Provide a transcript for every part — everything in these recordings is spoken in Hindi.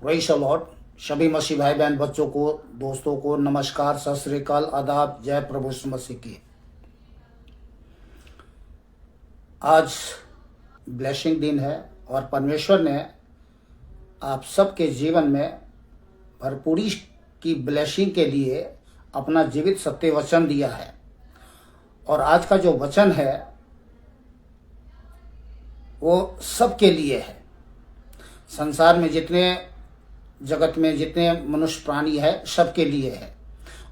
Praise the Lord. सभी मसीह भाई बहन बच्चों को, दोस्तों को नमस्कार, सत श्री अकाल, आदाब, जय प्रभु यीशु मसीह की। आज ब्लेसिंग दिन है और परमेश्वर ने आप सबके जीवन में भरपूरी की ब्लेसिंग के लिए अपना जीवित सत्य वचन दिया है। और आज का जो वचन है वो सबके लिए है। संसार में जितने जगत में जितने मनुष्य प्राणी है सबके लिए है।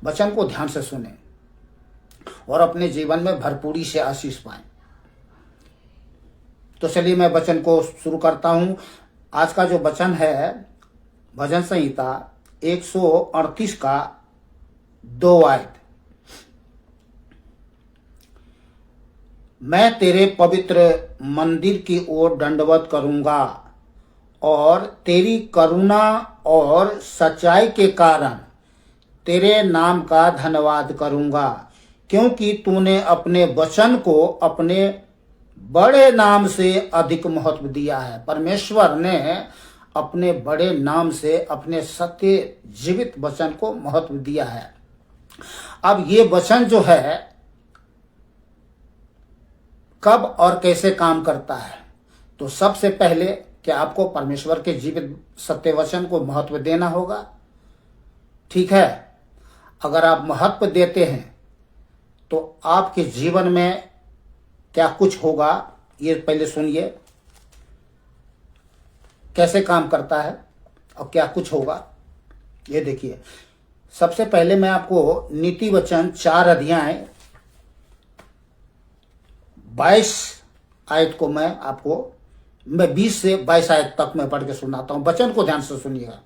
वचन को ध्यान से सुने और अपने जीवन में भरपूरी से आशीष पाएं। तो चलिए मैं वचन को शुरू करता हूं। आज का जो वचन है भजन संहिता 138 का 2 आयत। मैं तेरे पवित्र मंदिर की ओर दंडवत करूंगा और तेरी करुणा और सच्चाई के कारण तेरे नाम का धन्यवाद करूंगा, क्योंकि तूने अपने वचन को अपने बड़े नाम से अधिक महत्व दिया है। परमेश्वर ने अपने बड़े नाम से अपने सत्य जीवित वचन को महत्व दिया है। अब ये वचन जो है कब और कैसे काम करता है, तो सबसे पहले कि आपको परमेश्वर के जीवित सत्य वचन को महत्व देना होगा। ठीक है, अगर आप महत्व देते हैं तो आपके जीवन में क्या कुछ होगा, ये पहले सुनिए कैसे काम करता है और क्या कुछ होगा। ये देखिए, सबसे पहले मैं आपको नीति वचन 4 अध्याय 22 आयत को मैं 20 से 22 आयत तक मैं पढ़ के सुनाता हूं। वचन को ध्यान से सुनिएगा।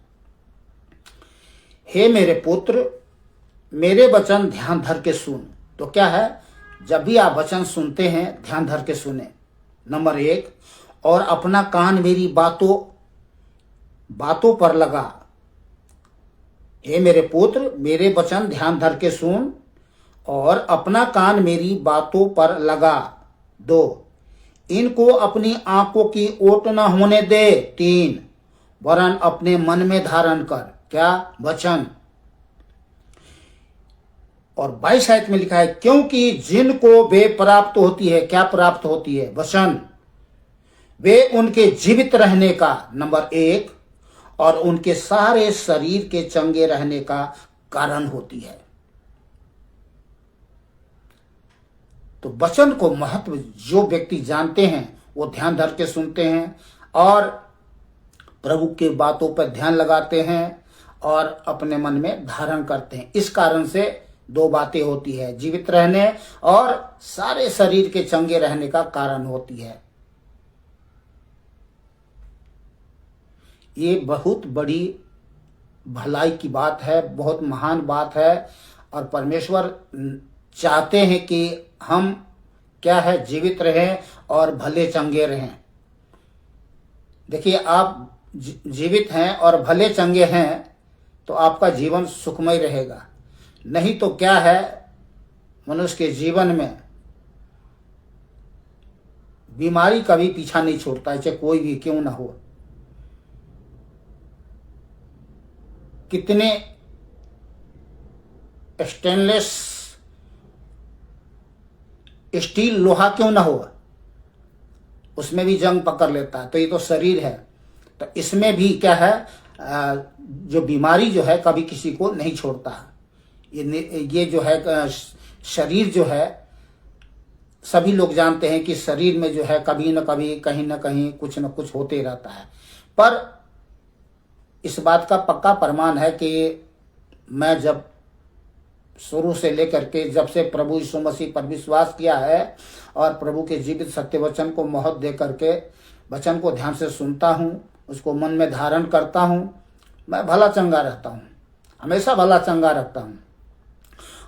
हे मेरे पुत्र, मेरे वचन ध्यान धर के सुन। तो क्या है, जब भी आप वचन सुनते हैं ध्यान धर के सुने। नंबर 1, और अपना कान मेरी बातों पर लगा। हे मेरे पुत्र, मेरे वचन ध्यान धर के सुन और अपना कान मेरी बातों पर लगा। 2, इनको अपनी आंखों की ओट न होने दे। 3, वरन अपने मन में धारण कर। क्या वचन। और 22 आयत में लिखा है, क्योंकि जिनको वे प्राप्त होती है, क्या प्राप्त होती है, वचन, वे उनके जीवित रहने का नंबर 1 और उनके सारे शरीर के चंगे रहने का कारण होती है। तो वचन को महत्व जो व्यक्ति जानते हैं वो ध्यान धर के सुनते हैं और प्रभु की बातों पर ध्यान लगाते हैं और अपने मन में धारण करते हैं। इस कारण से 2 बातें होती है, जीवित रहने और सारे शरीर के चंगे रहने का कारण होती है। ये बहुत बड़ी भलाई की बात है, बहुत महान बात है। और परमेश्वर चाहते हैं कि हम क्या है, जीवित रहें और भले चंगे रहें। देखिए, आप जीवित हैं और भले चंगे हैं तो आपका जीवन सुखमय रहेगा। नहीं तो क्या है, मनुष्य के जीवन में बीमारी कभी पीछा नहीं छोड़ता है, चाहे कोई भी क्यों ना हो। कितने स्टेनलेस स्टील लोहा क्यों ना हो, उसमें भी जंग पकड़ लेता है। तो ये तो शरीर है, तो इसमें भी क्या है, जो बीमारी जो है कभी किसी को नहीं छोड़ता। ये जो है शरीर जो है, सभी लोग जानते हैं कि शरीर में जो है कभी न कभी कहीं न कहीं कुछ न कुछ होते रहता है। पर इस बात का पक्का प्रमाण है कि मैं जब शुरू से लेकर के जब से प्रभु यीशु मसीह पर विश्वास किया है और प्रभु के जीवित सत्य वचन को महत्व दे करके वचन को ध्यान से सुनता हूँ, उसको मन में धारण करता हूँ, मैं भला चंगा रहता हूँ, हमेशा भला चंगा रहता हूँ।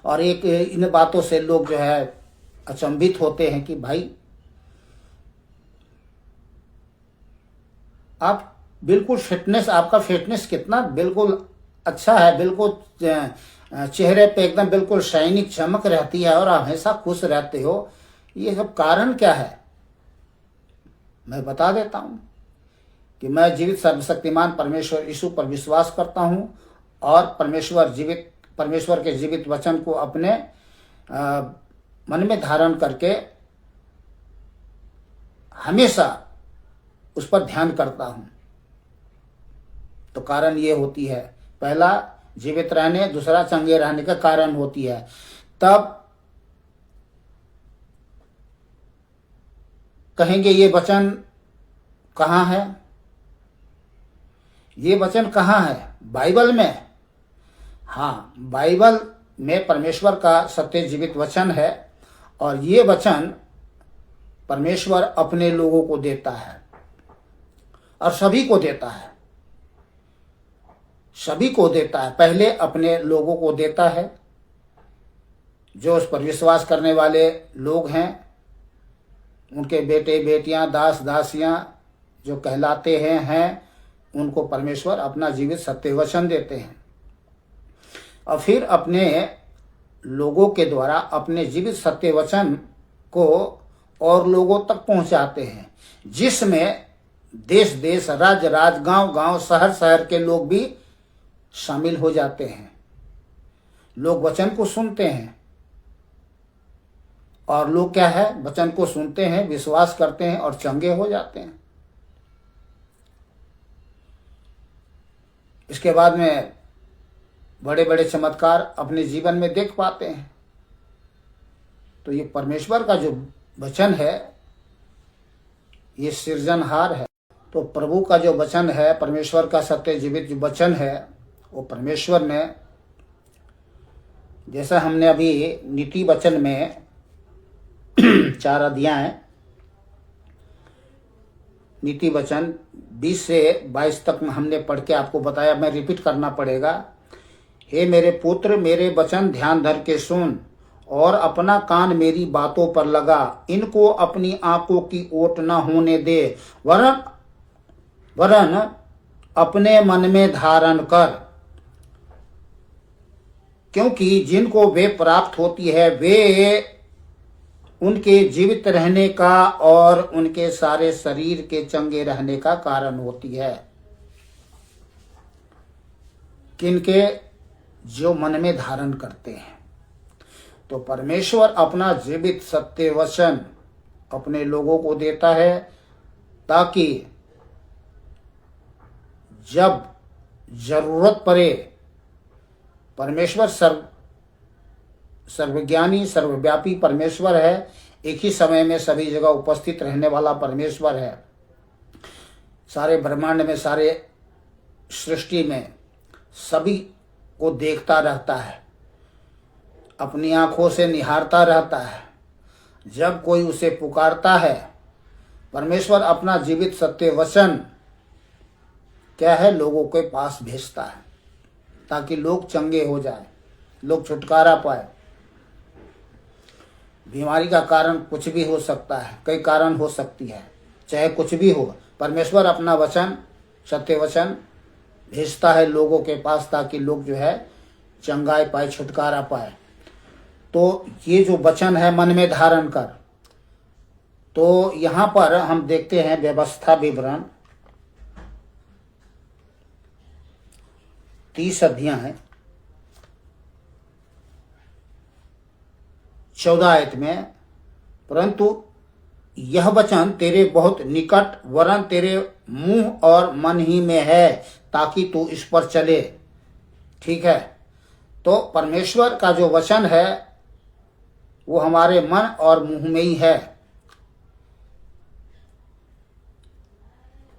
और एक इन बातों से लोग जो है अचंभित होते हैं कि भाई आप बिल्कुल फिटनेस, आपका फिटनेस कितना बिल्कुल अच्छा है, बिल्कुल चेहरे पे एकदम बिल्कुल शाइनिंग चमक रहती है और हमेशा खुश रहते हो। ये सब कारण क्या है, मैं बता देता हूं। कि मैं जीवित सर्वशक्तिमान परमेश्वर यीशु पर विश्वास करता हूँ और परमेश्वर के जीवित वचन को अपने मन में धारण करके हमेशा उस पर ध्यान करता हूँ। तो कारण ये होती है, पहला जीवित रहने, दूसरा चंगे रहने का कारण होती है। तब कहेंगे ये वचन कहाँ है? ये वचन कहाँ है? बाइबल में। हाँ, बाइबल में परमेश्वर का सत्य जीवित वचन है और ये वचन परमेश्वर अपने लोगों को देता है और सभी को देता है। सभी को देता है। पहले अपने लोगों को देता है, जो उस पर विश्वास करने वाले लोग हैं, उनके बेटे बेटियां, दास दासियां जो कहलाते हैं उनको परमेश्वर अपना जीवित सत्य वचन देते हैं और फिर अपने लोगों के द्वारा अपने जीवित सत्य वचन को और लोगों तक पहुंचाते हैं, जिसमें देश देश, राज्य राज्य, गांव गांव, शहर शहर के लोग भी शामिल हो जाते हैं। लोग वचन को सुनते हैं और लोग क्या है, वचन को सुनते हैं, विश्वास करते हैं और चंगे हो जाते हैं। इसके बाद में बड़े बड़े चमत्कार अपने जीवन में देख पाते हैं। तो ये परमेश्वर का जो वचन है ये सृजनहार है। तो प्रभु का जो वचन है, परमेश्वर का सत्य जीवित जो वचन है, वो परमेश्वर ने, जैसा हमने अभी नीति वचन में 4 अध्याय नीति वचन 20 से 22 तक हमने पढ़ के आपको बताया, मैं रिपीट करना पड़ेगा। हे मेरे पुत्र, मेरे वचन ध्यान धर के सुन और अपना कान मेरी बातों पर लगा, इनको अपनी आंखों की ओट न होने दे, वरन अपने मन में धारण कर, क्योंकि जिनको वे प्राप्त होती है वे उनके जीवित रहने का और उनके सारे शरीर के चंगे रहने का कारण होती है। किनके? जो मन में धारण करते हैं। तो परमेश्वर अपना जीवित सत्य वचन अपने लोगों को देता है ताकि जब जरूरत पड़े, परमेश्वर सर्वज्ञानी सर्वव्यापी परमेश्वर है, एक ही समय में सभी जगह उपस्थित रहने वाला परमेश्वर है। सारे ब्रह्मांड में, सारे सृष्टि में सभी को देखता रहता है, अपनी आंखों से निहारता रहता है। जब कोई उसे पुकारता है, परमेश्वर अपना जीवित सत्य वचन क्या है, लोगों के पास भेजता है ताकि लोग चंगे हो जाए, लोग छुटकारा पाए। बीमारी का कारण कुछ भी हो सकता है, कई कारण हो सकती है, चाहे कुछ भी हो, परमेश्वर अपना वचन, सत्य वचन भेजता है लोगों के पास ताकि लोग जो है चंगाई पाए, छुटकारा पाए। तो ये जो वचन है, मन में धारण कर। तो यहाँ पर हम देखते हैं व्यवस्था विवरण 30 अध्याय 14 आयत में, परंतु यह वचन तेरे बहुत निकट, वरन तेरे मुंह और मन ही में है, ताकि तू इस पर चले। ठीक है। तो परमेश्वर का जो वचन है वो हमारे मन और मुंह में ही है।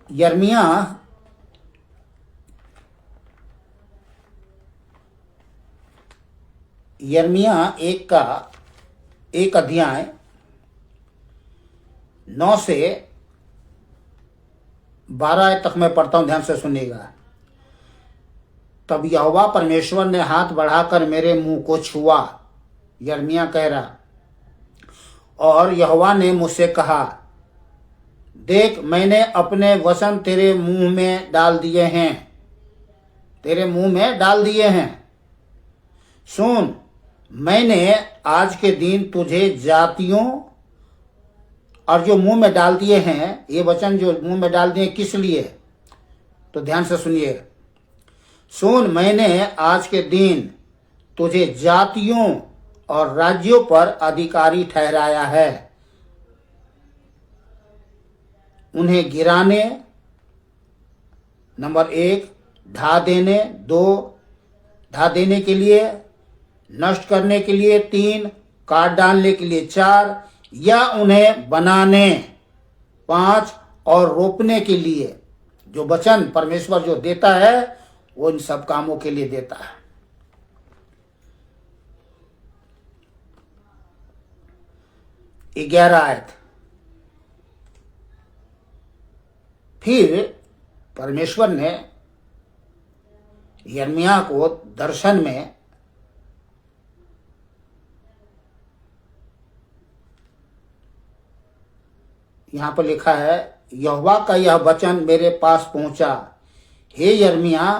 यिर्मयाह 1 अध्याय 9 से 12 तक मैं पढ़ता हूं, ध्यान से सुनिएगा। तब यहोवा परमेश्वर ने हाथ बढ़ाकर मेरे मुंह को छुआ, यिर्मयाह कह रहा, और यहोवा ने मुझसे कहा, देख मैंने अपने वचन तेरे मुंह में डाल दिए हैं, तेरे मुंह में डाल दिए हैं। सुन, मैंने आज के दिन तुझे जातियों, और जो मुंह में डाल दिए हैं, ये वचन जो मुंह में डाल दिए किस लिए? तो ध्यान से सुनिए। सुन, मैंने आज के दिन तुझे जातियों और राज्यों पर अधिकारी ठहराया है, उन्हें गिराने, नंबर 1 ढा देने, 2 ढा देने के लिए, नष्ट करने के लिए, 3 काट डालने के लिए, 4 या उन्हें बनाने, 5 और रोपने के लिए। जो वचन परमेश्वर जो देता है वो इन सब कामों के लिए देता है। ग्यारह आयत। फिर परमेश्वर ने यिर्मयाह को दर्शन में यहां पर लिखा है, यहोवा का यह वचन मेरे पास पहुंचा, हे यिर्मयाह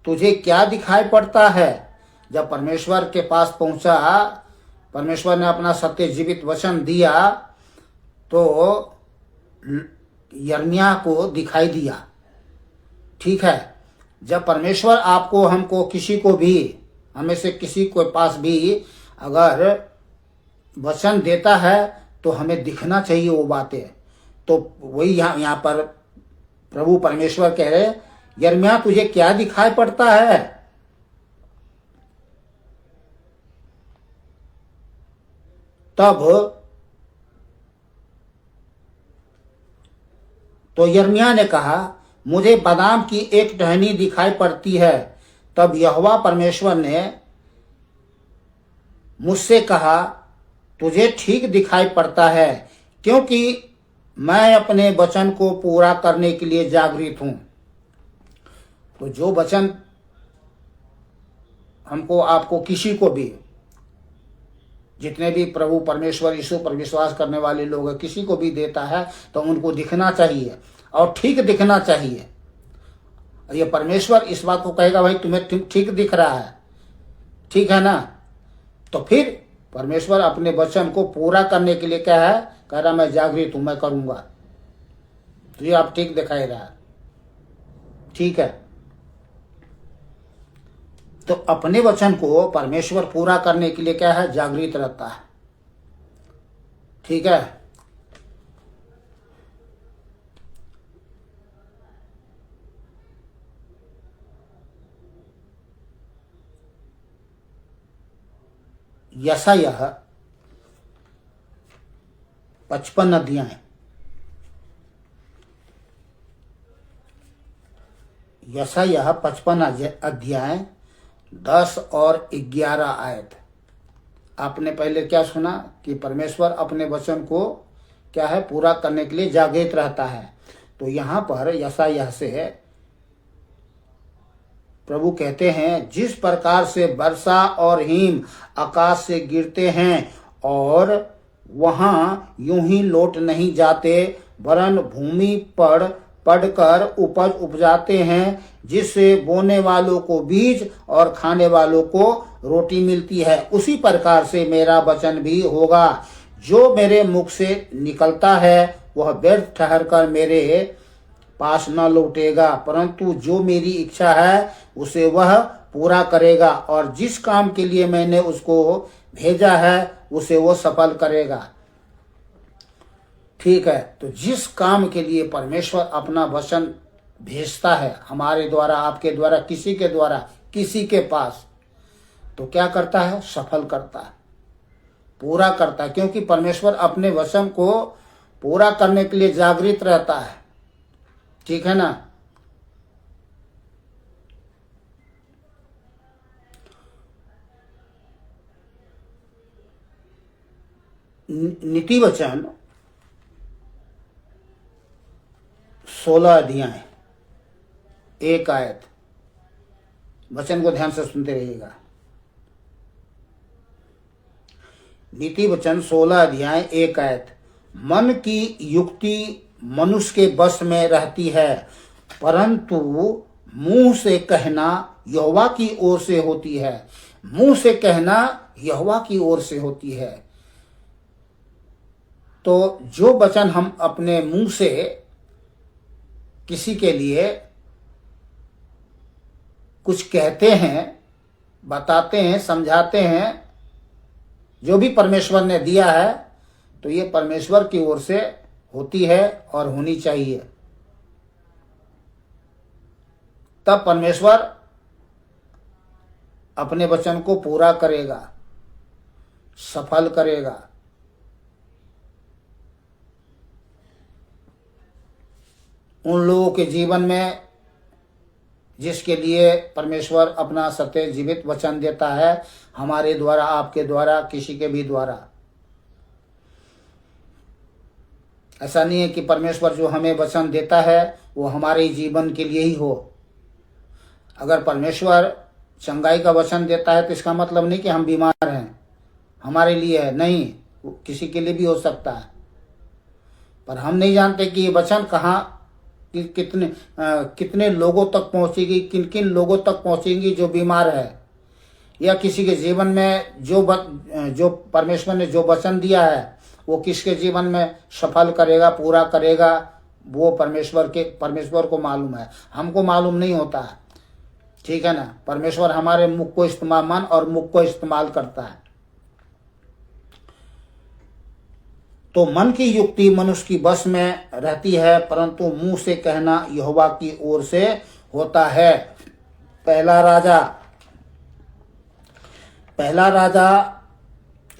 तुझे क्या दिखाई पड़ता है। जब परमेश्वर के पास पहुंचा, परमेश्वर ने अपना सत्य जीवित वचन दिया तो यिर्मयाह को दिखाई दिया। ठीक है, जब परमेश्वर आपको, हमको, किसी को भी, हमें से किसी के पास भी अगर वचन देता है तो हमें दिखना चाहिए वो बातें। तो वही यहाँ पर प्रभु परमेश्वर कह रहे, यिर्मयाह तुझे क्या दिखाई पड़ता है। तब तो यिर्मयाह ने कहा, मुझे बादाम की एक टहनी दिखाई पड़ती है। तब यहोवा परमेश्वर ने मुझसे कहा, तुझे ठीक दिखाई पड़ता है, क्योंकि मैं अपने वचन को पूरा करने के लिए जागृत हूं। तो जो वचन हमको, आपको, किसी को भी, जितने भी प्रभु परमेश्वर यीशु पर विश्वास करने वाले लोग हैं, किसी को भी देता है तो उनको दिखना चाहिए और ठीक दिखना चाहिए। ये परमेश्वर इस बात को कहेगा, भाई तुम्हें ठीक दिख रहा है, ठीक है ना। तो फिर परमेश्वर अपने वचन को पूरा करने के लिए क्या है, कह रहा मैं जागृत हूं, मैं करूंगा, तो ये आप ठीक दिखाई रहा है। ठीक है, तो अपने वचन को परमेश्वर पूरा करने के लिए क्या है, जागृत रहता है। ठीक है, यशायाह 55 अध्याय, यशायाह 55 अध्याय 10 और 11 आयत। आपने पहले क्या सुना कि परमेश्वर अपने वचन को क्या है, पूरा करने के लिए जागृत रहता है। तो यहां पर यशायाह से प्रभु कहते हैं, जिस प्रकार से वर्षा और हिम आकाश से गिरते हैं और वहां यूं ही लौट नहीं जाते, वरन भूमि पर पड़कर उपज उपजाते हैं, जिससे बोने वालों को बीज और खाने वालों को रोटी मिलती है, उसी प्रकार से मेरा वचन भी होगा। जो मेरे मुख से निकलता है वह व्यर्थ ठहरकर मेरे पास न लौटेगा, परंतु जो मेरी इच्छा है उसे वह पूरा करेगा, और जिस काम के लिए मैंने उसको भेजा है उसे वो सफल करेगा। ठीक है, तो जिस काम के लिए परमेश्वर अपना वचन भेजता है, हमारे द्वारा, आपके द्वारा, किसी के द्वारा, किसी के पास, तो क्या करता है, सफल करता है, पूरा करता है, क्योंकि परमेश्वर अपने वचन को पूरा करने के लिए जागृत रहता है। ठीक है ना। नीति वचन 16 अध्याय 1 आयत, वचन को ध्यान से सुनते रहिएगा। नीति वचन 16 अध्याय 1 आयत, मन की युक्ति मनुष्य के बस में रहती है, परंतु मुंह से कहना यहोवा की ओर से होती है। मुंह से कहना यहोवा की ओर से होती है। तो जो वचन हम अपने मुंह से किसी के लिए कुछ कहते हैं, बताते हैं, समझाते हैं, जो भी परमेश्वर ने दिया है तो ये परमेश्वर की ओर से होती है और होनी चाहिए। तब परमेश्वर अपने वचन को पूरा करेगा, सफल करेगा। उन लोगों के जीवन में जिसके लिए परमेश्वर अपना सत्य जीवित वचन देता है, हमारे द्वारा, आपके द्वारा, किसी के भी द्वारा। ऐसा नहीं है कि परमेश्वर जो हमें वचन देता है वो हमारे जीवन के लिए ही हो। अगर परमेश्वर चंगाई का वचन देता है तो इसका मतलब नहीं कि हम बीमार हैं, हमारे लिए है, नहीं, किसी के लिए भी हो सकता है। पर हम नहीं जानते कि ये वचन कहाँ कितने लोगों तक पहुंचेगी, किन किन लोगों तक पहुंचेंगी जो बीमार है, या किसी के जीवन में जो परमेश्वर ने जो वचन दिया है वो किसके जीवन में सफल करेगा, पूरा करेगा, वो परमेश्वर को मालूम है, हमको मालूम नहीं होता है। ठीक है ना। परमेश्वर हमारे मुख को इस्तेमाल, मन और मुख को इस्तेमाल करता है। तो मन की युक्ति मनुष्य की बस में रहती है, परंतु मुंह से कहना यहोवा की ओर से होता है। पहला राजा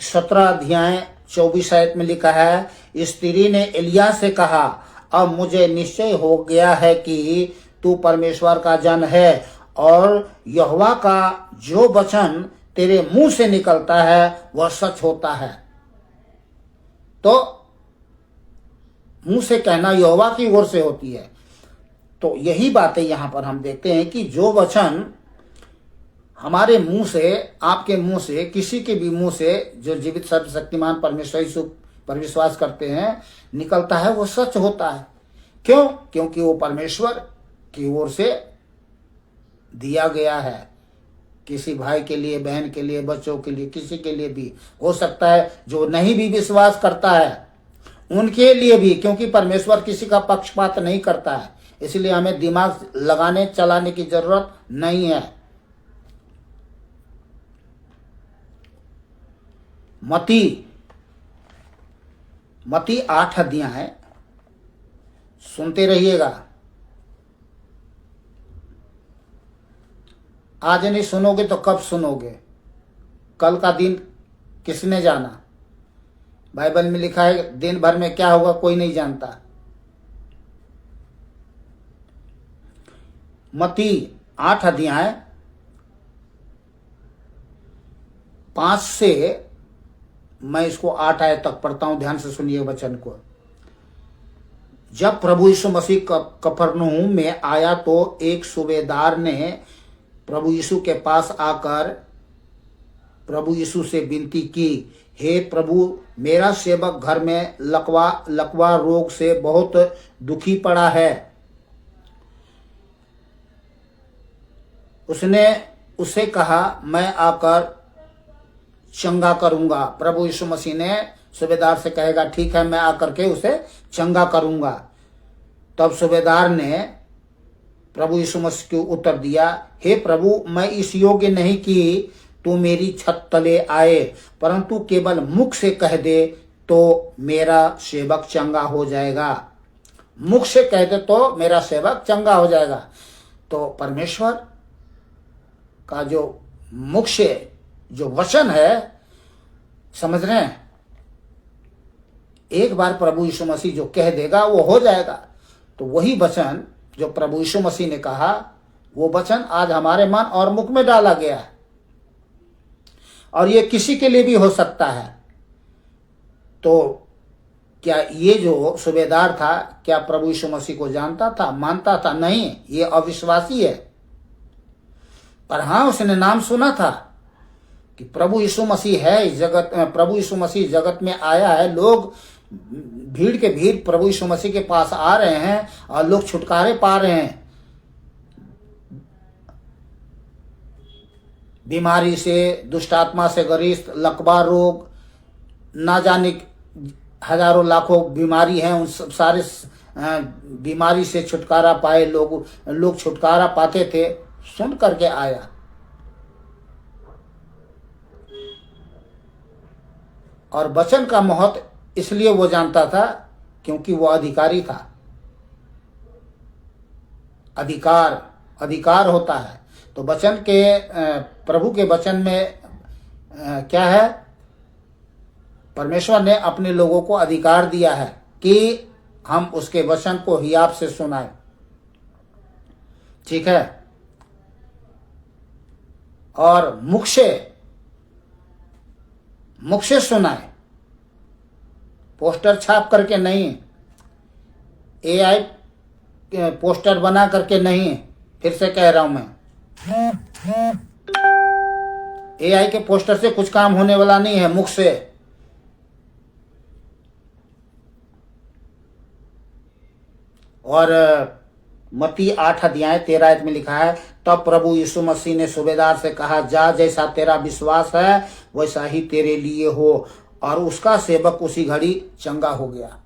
17 अध्याय 24 आयत में लिखा है, स्त्री ने एलिय्याह से कहा, अब मुझे निश्चय हो गया है कि तू परमेश्वर का जन है और यहोवा का जो वचन तेरे मुंह से निकलता है वह सच होता है। तो मुंह से कहना यहोवा की ओर से होती है। तो यही बातें यहां पर हम देखते हैं कि जो वचन हमारे मुंह से, आपके मुंह से, किसी के भी मुंह से जो जीवित सर्वशक्तिमान परमेश्वर यीशु पर विश्वास करते हैं निकलता है, वो सच होता है। क्यों? क्योंकि वो परमेश्वर की ओर से दिया गया है। किसी भाई के लिए, बहन के लिए, बच्चों के लिए, किसी के लिए भी हो सकता है, जो नहीं भी विश्वास करता है उनके लिए भी, क्योंकि परमेश्वर किसी का पक्षपात नहीं करता है। इसलिए हमें दिमाग लगाने चलाने की जरूरत नहीं है। मत्ती 8 अध्याय सुनते रहिएगा। आज नहीं सुनोगे तो कब सुनोगे? कल का दिन किसने जाना? बाइबल में लिखा है दिन भर में क्या होगा कोई नहीं जानता। मत्ती 8 अध्याय 5 से मैं इसको 8 आयत तक पढ़ता हूं, ध्यान से सुनिए वचन को। जब प्रभु यीशु मसीह कफरनहूम में आया तो एक सूबेदार ने प्रभु यीशु के पास आकर प्रभु यीशु से विनती की, हे प्रभु, मेरा सेवक घर में लकवा रोग से बहुत दुखी पड़ा है। उसने उससे कहा, मैं आकर चंगा करूंगा। प्रभु यीशु मसीह ने सूबेदार से कहेगा, ठीक है, मैं आकर के उसे चंगा करूंगा। तब सूबेदार ने प्रभु यीशु मसीह को उत्तर दिया, हे प्रभु, मैं इस योग्य नहीं कि तू मेरी छत तले आए, परंतु केवल मुख से कह दे तो मेरा सेवक चंगा हो जाएगा। मुख से कह दे तो मेरा सेवक चंगा हो जाएगा। तो परमेश्वर का जो मुख से जो वचन है, समझ रहे हैं, एक बार प्रभु यीशु मसीह जो कह देगा वो हो जाएगा। तो वही वचन जो प्रभु यीशु मसीह ने कहा, वो वचन आज हमारे मन और मुख में डाला गया है। और ये किसी के लिए भी हो सकता है। तो क्या ये जो सूबेदार था, क्या प्रभु यीशु मसीह को जानता था, मानता था? नहीं, ये अविश्वासी है। पर हाँ, उसने नाम सुना था कि प्रभु यीशु मसीह है इस जगत में, प्रभु यीशु मसीह जगत में आया है। लोग भीड़ के भीड़ प्रभु यीशु मसीह के पास आ रहे हैं और लोग छुटकारे पा रहे हैं, बीमारी से, दुष्ट आत्मा से ग्रस्त, लकवा रोग, ना जाने हजारों लाखों बीमारी हैं, उन सब सारे बीमारी से छुटकारा पाए लोग छुटकारा पाते थे, सुन करके आया। और वचन का महत्व इसलिए वो जानता था क्योंकि वो अधिकारी था। अधिकार होता है। तो वचन के प्रभु के वचन में क्या है, परमेश्वर ने अपने लोगों को अधिकार दिया है कि हम उसके वचन को हियाव से सुनाएं। ठीक है, और मुख से सुनाएं, पोस्टर छाप करके नहीं, एआई पोस्टर बना करके नहीं। फिर से कह रहा हूं मैं, एआई के पोस्टर से कुछ काम होने वाला नहीं है, मुख से। और मत्ती 8:13 में लिखा है, तब प्रभु यीशु मसीह ने सूबेदार से कहा, जा, जैसा तेरा विश्वास है वैसा ही तेरे लिए हो। और उसका सेवक उसी घड़ी चंगा हो गया।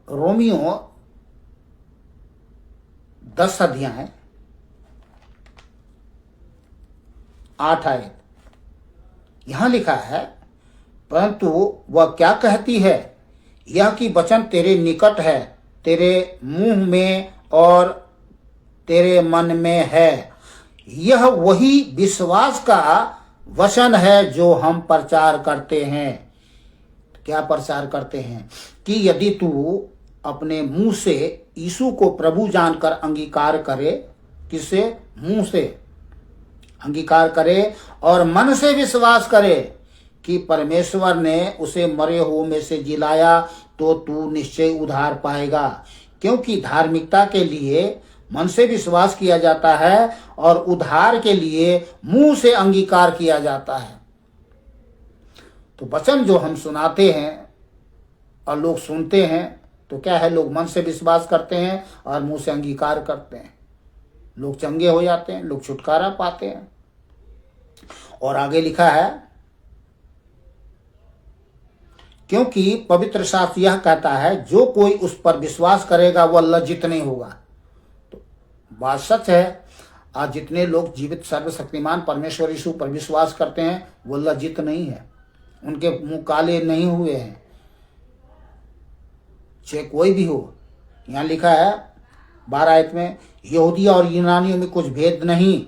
रोमियो 10:8 यहां लिखा है, परंतु वह क्या कहती है, यह कि वचन तेरे निकट है, तेरे मुंह में और तेरे मन में है। यह वही विश्वास का वचन है जो हम प्रचार करते हैं। क्या प्रचार करते हैं? कि यदि तू अपने मुंह से यीशु को प्रभु जानकर अंगीकार करे, किससे? मुंह से अंगीकार करे और मन से विश्वास करे कि परमेश्वर ने उसे मरे हुओं में से जिलाया, तो तू निश्चय उद्धार पाएगा। क्योंकि धार्मिकता के लिए मन से विश्वास किया जाता है और उद्धार के लिए मुंह से अंगीकार किया जाता है। तो वचन जो हम सुनाते हैं और लोग सुनते हैं, तो क्या है, लोग मन से विश्वास करते हैं और मुंह से अंगीकार करते हैं। लोग चंगे हो जाते हैं, लोग छुटकारा पाते हैं। और आगे लिखा है, क्योंकि पवित्र शास्त्र यह कहता है, जो कोई उस पर विश्वास करेगा वह लज्जित नहीं होगा। तो बात सच है, आज जितने लोग जीवित सर्वशक्तिमान परमेश्वर यीशु पर विश्वास करते हैं वो लज्जित नहीं है, उनके मुंह काले नहीं हुए हैं, चाहे कोई भी हो। यहाँ लिखा है 12 में, यहूदी और यूनानियों में कुछ भेद नहीं,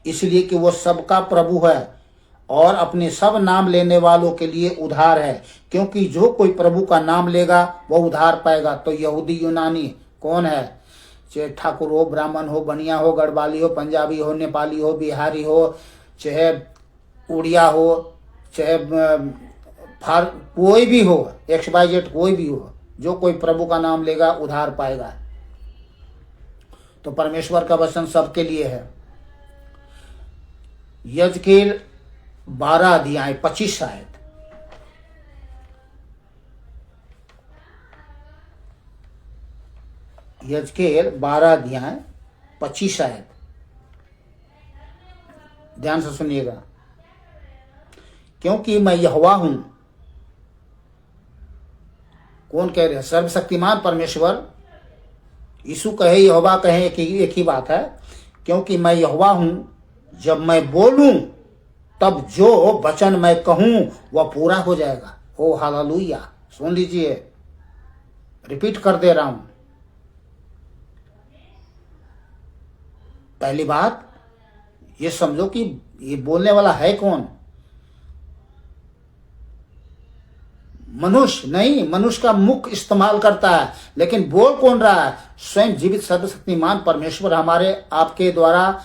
इसलिए कि वो सबका प्रभु है और अपने सब नाम लेने वालों के लिए उद्धार है। क्योंकि जो कोई प्रभु का नाम लेगा वो उद्धार पाएगा। तो यहूदी यूनानी कौन है? चाहे ठाकुर हो, ब्राह्मण हो, बनिया हो, गढ़वाली हो, पंजाबी हो, नेपाली हो, बिहारी हो, चाहे उड़िया हो, चाहे कोई भी हो, XYZ कोई भी हो, जो कोई प्रभु का नाम लेगा उद्धार पाएगा। तो परमेश्वर का वचन सबके लिए है। यजकेल 12:25 यजकेल 12:25 ध्यान से सुनिएगा। क्योंकि मैं यहोवा हूं। कौन कह रहे हैं? सर्वशक्तिमान परमेश्वर। यीशु कहे, यहोवा कहे, एक ही बात है। क्योंकि मैं यहोवा हूं, जब मैं बोलूं तब जो वचन मैं कहूं वह पूरा हो जाएगा। ओ हालेलुया! सुन लीजिए, रिपीट कर दे रहा हूं। पहली बात ये समझो कि ये बोलने वाला है कौन? मनुष्य नहीं, मनुष्य का मुख इस्तेमाल करता है, लेकिन बोल कौन रहा है? स्वयं जीवित सर्वशक्तिमान परमेश्वर हमारे आपके द्वारा,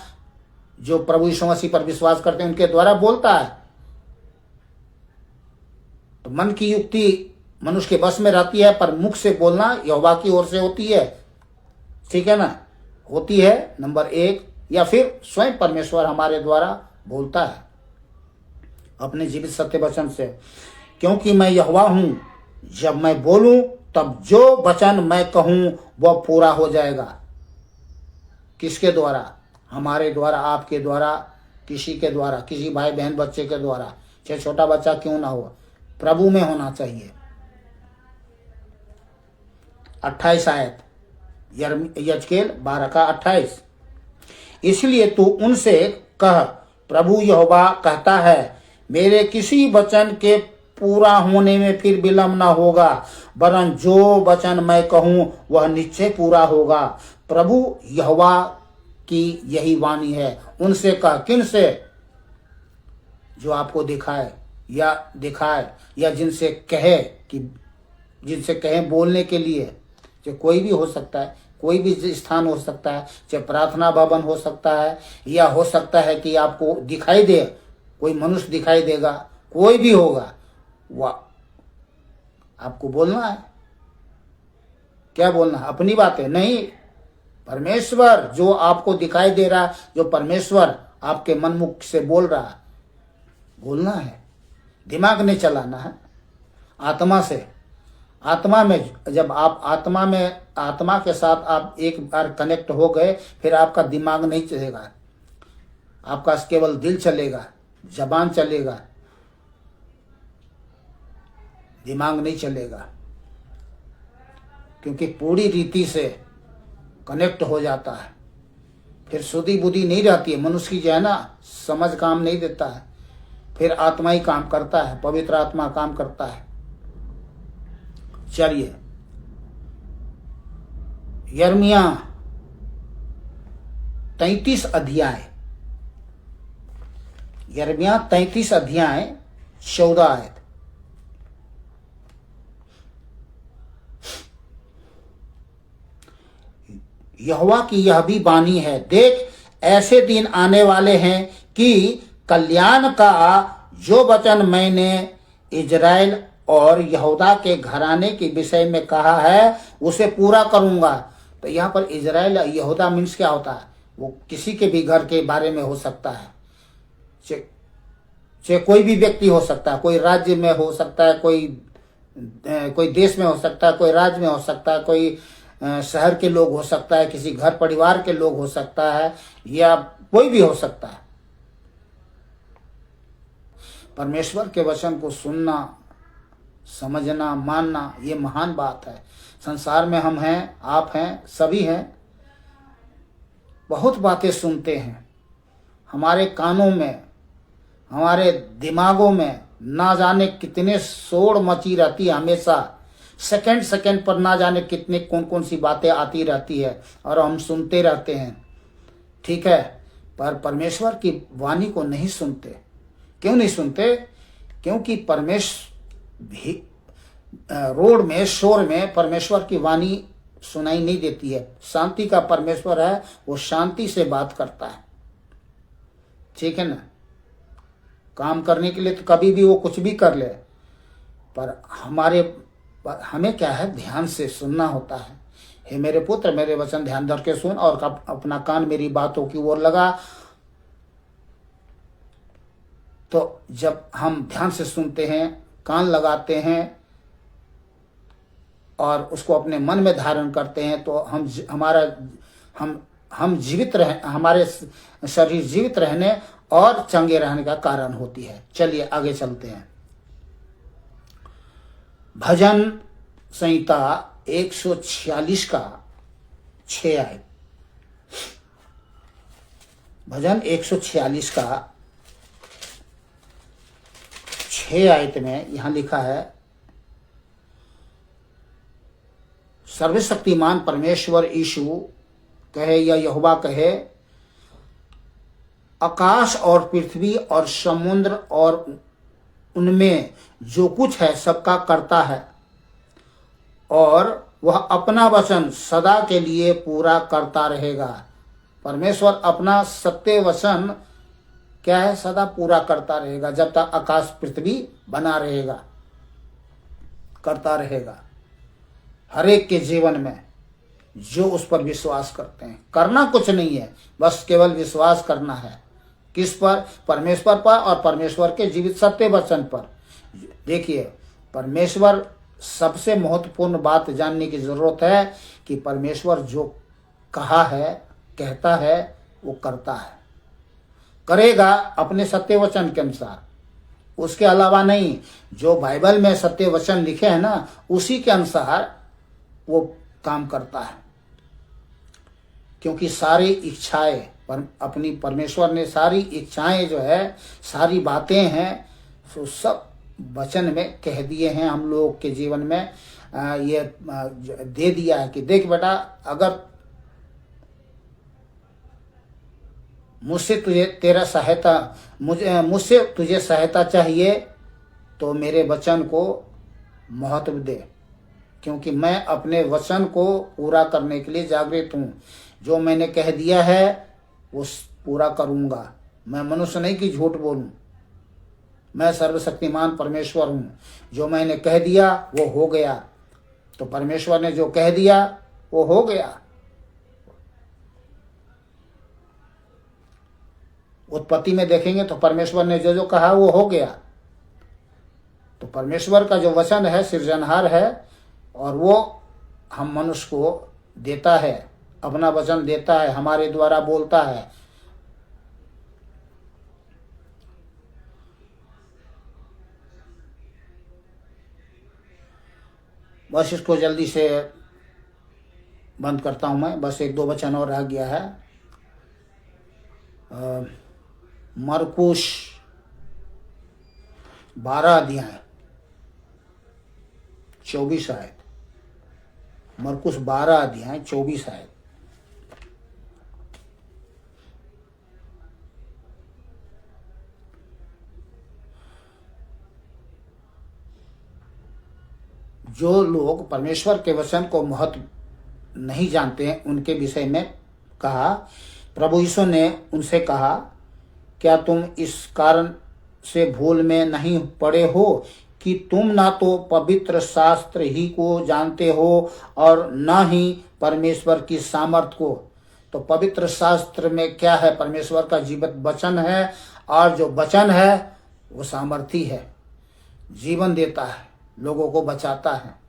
जो प्रभु यीशु मसीह पर विश्वास करते हैं उनके द्वारा बोलता है। तो मन की युक्ति मनुष्य के बस में रहती है, पर मुख से बोलना यहोवा की ओर से होती है। ठीक है ना? होती है नंबर 1, या फिर स्वयं परमेश्वर हमारे द्वारा बोलता है अपने जीवित सत्य वचन से। क्योंकि मैं यहोवा हूं, जब मैं बोलूं तब जो वचन मैं कहूं वह पूरा हो जाएगा। किसके द्वारा? हमारे द्वारा, आपके द्वारा, किसी के द्वारा, किसी भाई बहन बच्चे के द्वारा, चाहे छोटा बच्चा क्यों ना हो, प्रभु में होना चाहिए। 28 आयत, यजकेल 12 का 28। इसलिए तू उनसे कह, प्रभु यहोवा कहता है, मेरे किसी वचन के पूरा होने में फिर विलंब न होगा, वरन जो वचन मैं कहूं वह निश्चय पूरा होगा। प्रभु यहोवा की यही वाणी है। उनसे कह, किन से? जो आपको दिखाए या जिनसे कहे बोलने के लिए, जो कोई भी हो सकता है, कोई भी स्थान हो सकता है, चाहे प्रार्थना भवन हो सकता है, या हो सकता है कि आपको दिखाई दे, कोई मनुष्य दिखाई देगा, कोई भी होगा, वह आपको बोलना है। क्या बोलना है? अपनी बातें नहीं, परमेश्वर जो आपको दिखाई दे रहा, जो परमेश्वर आपके मन मुख से बोल रहा, बोलना है। दिमाग नहीं चलाना है, आत्मा से। आत्मा में जब आप आत्मा के साथ आप एक बार कनेक्ट हो गए, फिर आपका दिमाग नहीं चलेगा, आपका केवल दिल चलेगा, जबान चलेगा, दिमाग नहीं चलेगा, क्योंकि पूरी रीति से कनेक्ट हो जाता है। फिर सुधी बुद्धि नहीं रहती है, मनुष्य की जो है ना, समझ काम नहीं देता है, फिर आत्मा ही काम करता है, पवित्र आत्मा काम करता है। चलिए, यिर्मयाह 33 अध्याय, यिर्मयाह 33 अध्याय 14 आयत। यहोवा की यह भी वाणी है, देख ऐसे दिन आने वाले हैं कि कल्याण का जो वचन मैंने इजराइल और यहूदा के घराने के विषय में कहा है उसे पूरा करूंगा। तो यहाँ पर इजराइल यहूदा मीन्स क्या होता है? वो किसी के भी घर के बारे में हो सकता है, चाहे कोई भी व्यक्ति हो सकता है, कोई राज्य में हो सकता है, कोई देश में हो सकता है, कोई राज्य में हो सकता है, कोई शहर के लोग हो सकता है, किसी घर परिवार के लोग हो सकता है, या कोई भी हो सकता है। परमेश्वर के वचन को सुनना, समझना, मानना, ये महान बात है। संसार में हम हैं, आप हैं, सभी हैं, बहुत बातें सुनते हैं। हमारे कानों में, हमारे दिमागों में ना जाने कितने शोर मची रहती है, हमेशा सेकंड सेकंड पर ना जाने कितने कौन कौन सी बातें आती रहती है, और हम सुनते रहते हैं। ठीक है, पर परमेश्वर की वाणी को नहीं सुनते। क्यों नहीं सुनते? क्योंकि परमेश्वर भी रोड में, शोर में परमेश्वर की वाणी सुनाई नहीं देती है। शांति का परमेश्वर है, वो शांति से बात करता है। ठीक है ना? काम करने के लिए तो कभी भी वो कुछ भी कर ले, पर हमें क्या है, ध्यान से सुनना होता है। हे मेरे पुत्र, मेरे वचन ध्यान धर के सुन और अपना कान मेरी बातों की ओर लगा। तो जब हम ध्यान से सुनते हैं, कान लगाते हैं और उसको अपने मन में धारण करते हैं, तो हम जीवित रह, हमारे शरीर जीवित रहने और चंगे रहने का कारण होती है। चलिए आगे चलते हैं। भजन संहिता 146 का 6 आयत। भजन 146 का 6 आयत में यहां लिखा है, सर्वशक्तिमान परमेश्वर यीशु कहे या यहोवा कहे, आकाश और पृथ्वी और समुद्र और उनमें जो कुछ है सबका करता है, और वह अपना वचन सदा के लिए पूरा करता रहेगा। परमेश्वर अपना सत्य वचन क्या है, सदा पूरा करता रहेगा। जब तक आकाश पृथ्वी बना रहेगा, करता रहेगा। हर एक के जीवन में जो उस पर विश्वास करते हैं, करना कुछ नहीं है, बस केवल विश्वास करना है। किस पर? परमेश्वर पर और परमेश्वर के जीवित सत्य वचन पर। देखिए, परमेश्वर, सबसे महत्वपूर्ण बात जानने की जरूरत है कि परमेश्वर जो कहा है, कहता है, वो करता है, करेगा अपने सत्य वचन के अनुसार, उसके अलावा नहीं। जो बाइबल में सत्य वचन लिखे हैं ना, उसी के अनुसार वो काम करता है, क्योंकि सारी इच्छाएं अपनी परमेश्वर ने सारी इच्छाएं जो है, सारी बातें हैं, तो सब वचन में कह दिए हैं। हम लोग के जीवन में ये दे दिया है कि देख बेटा, अगर मुझसे तुझे सहायता चाहिए तो मेरे वचन को महत्व दे, क्योंकि मैं अपने वचन को पूरा करने के लिए जागृत हूँ। जो मैंने कह दिया है वो पूरा करूँगा। मैं मनुष्य नहीं कि झूठ बोलूँ। मैं सर्वशक्तिमान परमेश्वर हूँ। जो मैंने कह दिया वो हो गया। तो परमेश्वर ने जो कह दिया वो हो गया। उत्पत्ति में देखेंगे तो परमेश्वर ने जो जो कहा वो हो गया। तो परमेश्वर का जो वचन है सृजनहार है, और वो हम मनुष्य को देता है, अपना वचन देता है, हमारे द्वारा बोलता है। बस इसको जल्दी से बंद करता हूं मैं। बस एक दो वचन और रह गया है। मरकुश 12 अध्याय 24 आयत। मरकुश 12 अध्याय 24 आयत। जो लोग परमेश्वर के वचन को महत्व नहीं जानते हैं, उनके विषय में कहा, प्रभु यीशु ने उनसे कहा, क्या तुम इस कारण से भूल में नहीं पड़े हो कि तुम ना तो पवित्र शास्त्र ही को जानते हो और न ही परमेश्वर की सामर्थ को। तो पवित्र शास्त्र में क्या है? परमेश्वर का जीवित वचन है, और जो वचन है वो सामर्थी है, जीवन देता है, लोगों को बचाता है।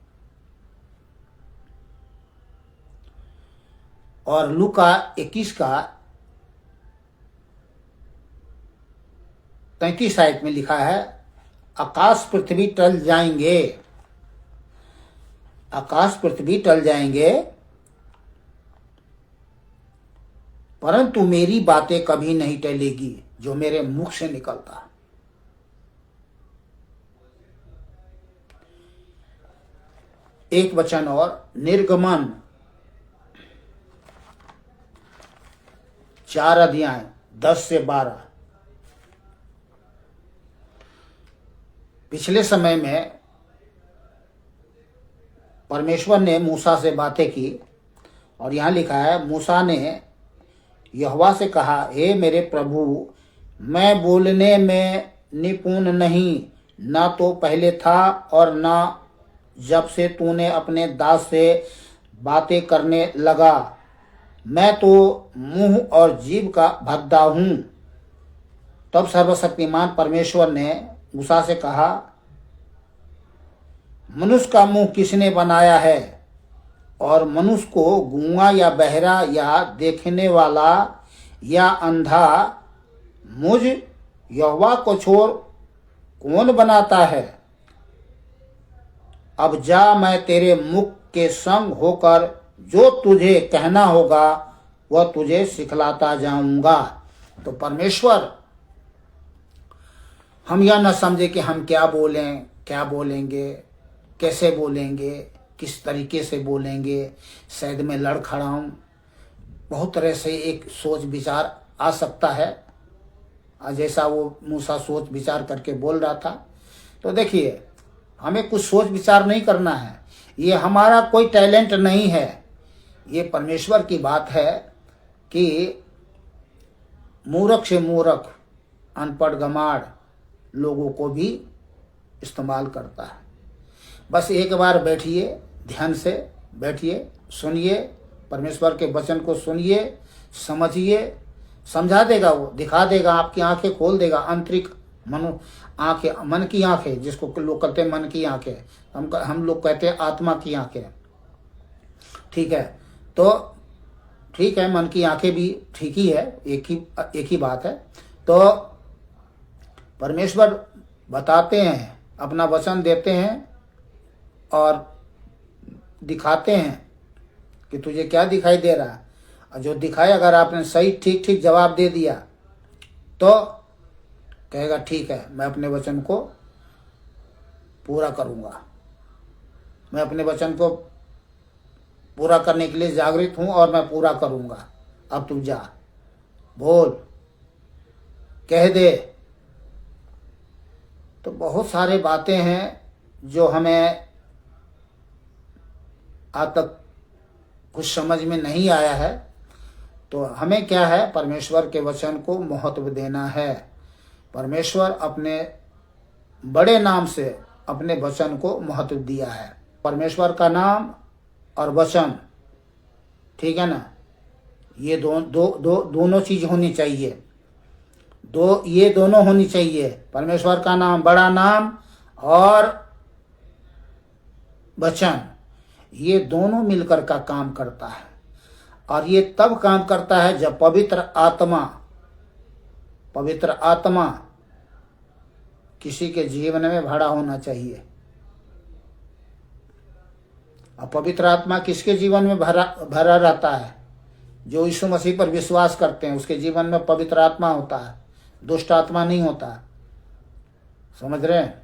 और लूका 21 का 33 आयत में लिखा है, आकाश पृथ्वी टल जाएंगे, आकाश पृथ्वी टल जाएंगे, परंतु मेरी बातें कभी नहीं टलेगी जो मेरे मुख से निकलता। एक वचन और, निर्गमन 4 अध्याय 10 से 12। पिछले समय में परमेश्वर ने मूसा से बातें की, और यहां लिखा है, मूसा ने यहोवा से कहा, हे मेरे प्रभु, मैं बोलने में निपुण नहीं, ना तो पहले था और ना जब से तूने अपने दास से बातें करने लगा। मैं तो मुंह और जीभ का भद्दा हूं। तब सर्वशक्तिमान परमेश्वर ने मूसा से कहा, मनुष्य का मुंह किसने बनाया है, और मनुष्य को गूंगा या बहरा या देखने वाला या अंधा मुझ यहोवा को छोड़ कौन बनाता है? अब जा, मैं तेरे मुख के संग होकर जो तुझे कहना होगा वह तुझे सिखलाता जाऊंगा। तो परमेश्वर, हम यह न समझे कि हम क्या बोलें, क्या बोलेंगे, कैसे बोलेंगे, किस तरीके से बोलेंगे, शायद मैं लड़खड़ाऊं। बहुत तरह से एक सोच विचार आ सकता है, जैसा वो मूसा सोच विचार करके बोल रहा था। तो देखिए, हमें कुछ सोच विचार नहीं करना है, ये हमारा कोई टैलेंट नहीं है। ये परमेश्वर की बात है कि मूर्ख से मूर्ख, अनपढ़ गमाड़ लोगों को भी इस्तेमाल करता है। बस एक बार बैठिए, ध्यान से बैठिए, सुनिए, परमेश्वर के वचन को सुनिए, समझिए, समझा देगा वो, दिखा देगा, आपकी आंखें खोल देगा, आंतरिक आंखें, मन की आंखें, जिसको लोग कहते हैं मन की आंखें, हम लोग कहते हैं आत्मा की आंखें। ठीक है, तो ठीक है, मन की आंखें भी ठीक ही है, एक ही बात है। तो परमेश्वर बताते हैं, अपना वचन देते हैं और दिखाते हैं कि तुझे क्या दिखाई दे रहा है, और जो दिखाए अगर आपने सही ठीक ठीक जवाब दे दिया तो कहेगा ठीक है, मैं अपने वचन को पूरा करूंगा, मैं अपने वचन को पूरा करने के लिए जागृत हूं और मैं पूरा करूंगा। अब तू जा, बोल, कह दे। तो बहुत सारे बातें हैं जो हमें आज तक कुछ समझ में नहीं आया है। तो हमें क्या है, परमेश्वर के वचन को महत्व देना है। परमेश्वर अपने बड़े नाम से अपने वचन को महत्व दिया है। परमेश्वर का नाम और वचन, ठीक है ना, ये दोनों चीज होनी चाहिए। ये दोनों होनी चाहिए। परमेश्वर का नाम, बड़ा नाम, और वचन, ये दोनों मिलकर का काम करता है। और ये तब काम करता है जब पवित्र आत्मा किसी के जीवन में भरा होना चाहिए। और पवित्र आत्मा किसके जीवन में भरा रहता है? जो यीशु मसीह पर विश्वास करते हैं, उसके जीवन में पवित्र आत्मा होता है, दुष्ट आत्मा नहीं होता। समझ रहे हैं?